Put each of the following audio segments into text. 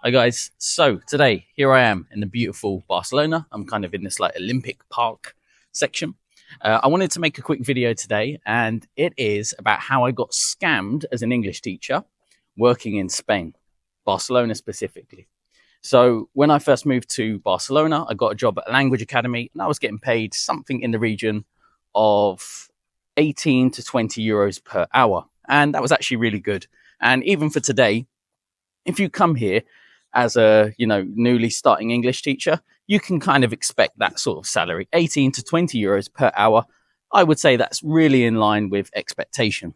Hi guys, so today here I am in the beautiful Barcelona. I'm kind of in this like Olympic Park section. I wanted to make a quick video today, and it is about how I got scammed as an English teacher working in Spain, Barcelona specifically. So when I first moved to Barcelona, I got a job at a language academy and I was getting paid something in the region of 18 to 20 euros per hour. And that was actually really good. And even for today, if you come here as a, newly starting English teacher, you can kind of expect that sort of salary, 18 to 20 euros per hour. I would say that's really in line with expectation.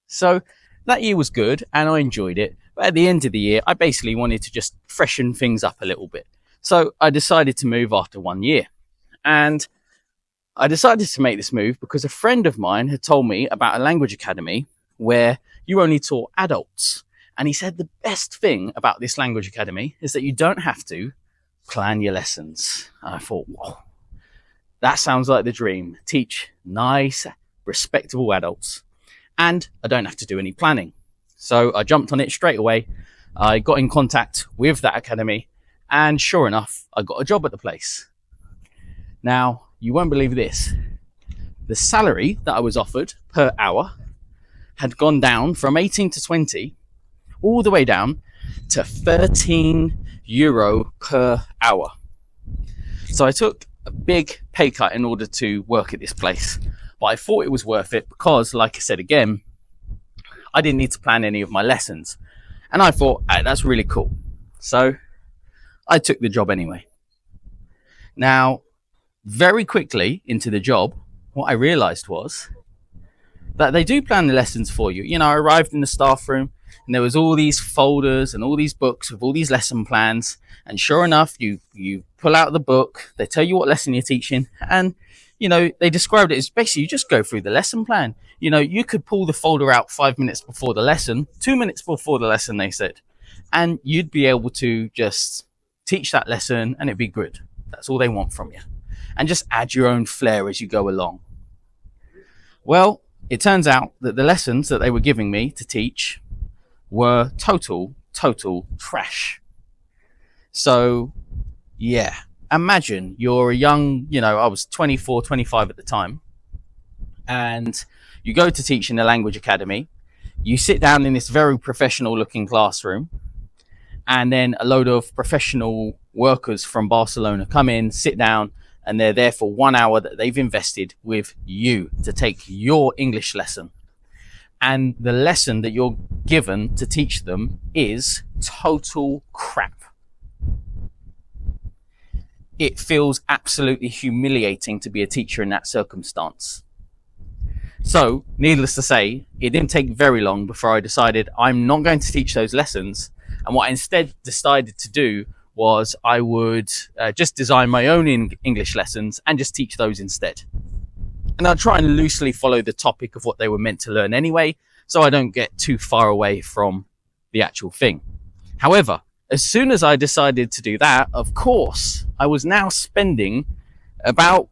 So that year was good and I enjoyed it. But at the end of the year, I basically wanted to just freshen things up a little bit. So I decided to move after 1 year. And I decided to make this move because a friend of mine had told me about a language academy where you only taught adults. And he said the best thing about this language academy is that you don't have to plan your lessons. And I thought, whoa, that sounds like the dream. Teach nice, respectable adults. And I don't have to do any planning. So I jumped on it straight away. I got in contact with that academy. And sure enough, I got a job at the place. Now, you won't believe this. The salary that I was offered per hour had gone down from 18 to 20 all the way down to 13 euro per hour. So I took a big pay cut in order to work at this place, but I thought it was worth it because, like I said again, I didn't need to plan any of my lessons. And I thought, hey, that's really cool. So I took the job anyway. Now, very quickly into the job, what I realized was that they do plan the lessons for you. I arrived in the staff room and there was all these folders and all these books with all these lesson plans. And sure enough, you pull out the book, they tell you what lesson you're teaching. And, they described it as basically you just go through the lesson plan. You could pull the folder out 5 minutes before the lesson, 2 minutes before the lesson, they said. And you'd be able to just teach that lesson and it'd be good. That's all they want from you. And just add your own flair as you go along. Well, it turns out that the lessons that they were giving me to teach were total trash. So, yeah, imagine you're a young, I was 24, 25 at the time, and you go to teach in a language academy. You sit down in this very professional looking classroom, and then a load of professional workers from Barcelona come in, sit down, and they're there for 1 hour that they've invested with you to take your English lesson. And the lesson that you're given to teach them is total crap. It feels absolutely humiliating to be a teacher in that circumstance. So, needless to say, it didn't take very long before I decided I'm not going to teach those lessons. And what I instead decided to do was I would just design my own English lessons and just teach those instead. And I'll try and loosely follow the topic of what they were meant to learn anyway, so I don't get too far away from the actual thing. However, as soon as I decided to do that, of course, I was now spending about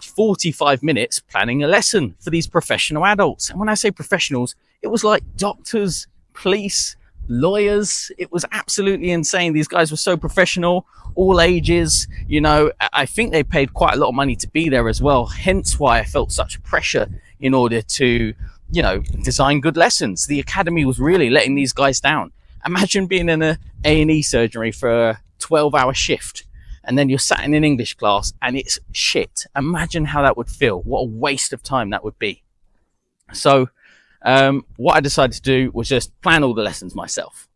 45 minutes planning a lesson for these professional adults. And when I say professionals, it was like doctors, police, lawyers. It was absolutely insane. These guys were so professional, all ages. I think they paid quite a lot of money to be there as well, hence why I felt such pressure in order to design good lessons. The academy was really letting these guys down. Imagine being in a A&E surgery for a 12-hour shift and then you're sat in an English class and it's shit. Imagine how that would feel. What a waste of time that would be. So what I decided to do was just plan all the lessons myself.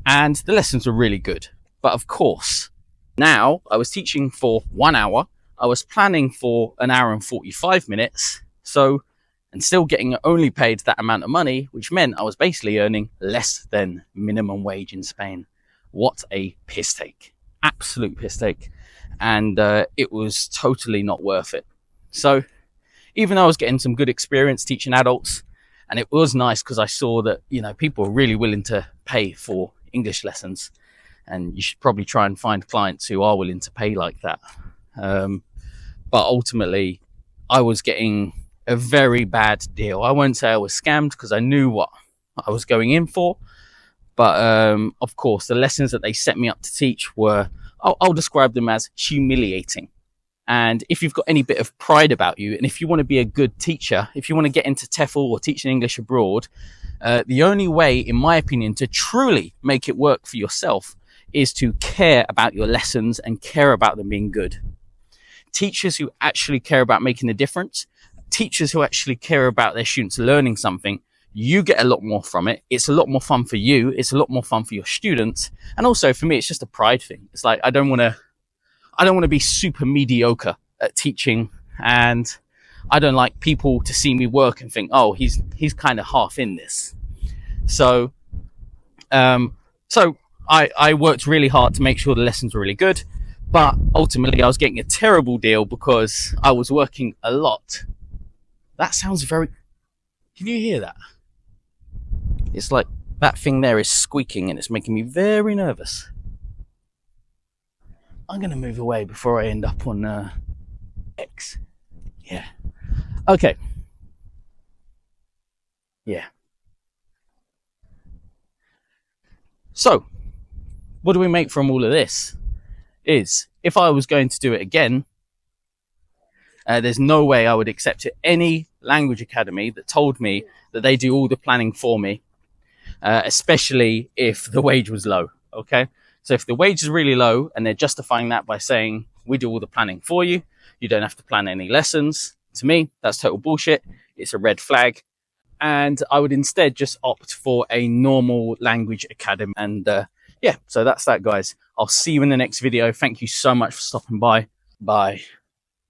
And the lessons were really good. But of course, now I was teaching for 1 hour. I was planning for 1 hour and 45 minutes. And still getting only paid that amount of money, which meant I was basically earning less than minimum wage in Spain. What a piss take. Absolute piss take. And it was totally not worth it. So even though I was getting some good experience teaching adults, and it was nice because I saw that, people were really willing to pay for English lessons. And you should probably try and find clients who are willing to pay like that. But ultimately, I was getting a very bad deal. I won't say I was scammed because I knew what I was going in for. But of course, the lessons that they set me up to teach were, I'll describe them as humiliating. And if you've got any bit of pride about you, and if you want to be a good teacher, if you want to get into TEFL or teaching English abroad, the only way, in my opinion, to truly make it work for yourself is to care about your lessons and care about them being good. Teachers who actually care about making a difference, teachers who actually care about their students learning something, you get a lot more from it. It's a lot more fun for you. It's a lot more fun for your students. And also for me, it's just a pride thing. It's like, I don't want to be super mediocre at teaching, and I don't like people to see me work and think, oh, he's kind of half in this. So I worked really hard to make sure the lessons were really good, but ultimately I was getting a terrible deal because I was working a lot. That sounds very... Can you hear that? It's like that thing there is squeaking and it's making me very nervous. I'm going to move away before I end up on X. Yeah. Okay. Yeah. So, what do we make from all of this? Is, if I was going to do it again, there's no way I would accept it. Any language academy that told me that they do all the planning for me, especially if the wage was low, okay? So if the wage is really low and they're justifying that by saying, we do all the planning for you, you don't have to plan any lessons, to me, that's total bullshit. It's a red flag. And I would instead just opt for a normal language academy. And yeah, so that's that, guys. I'll see you in the next video. Thank you so much for stopping by. Bye.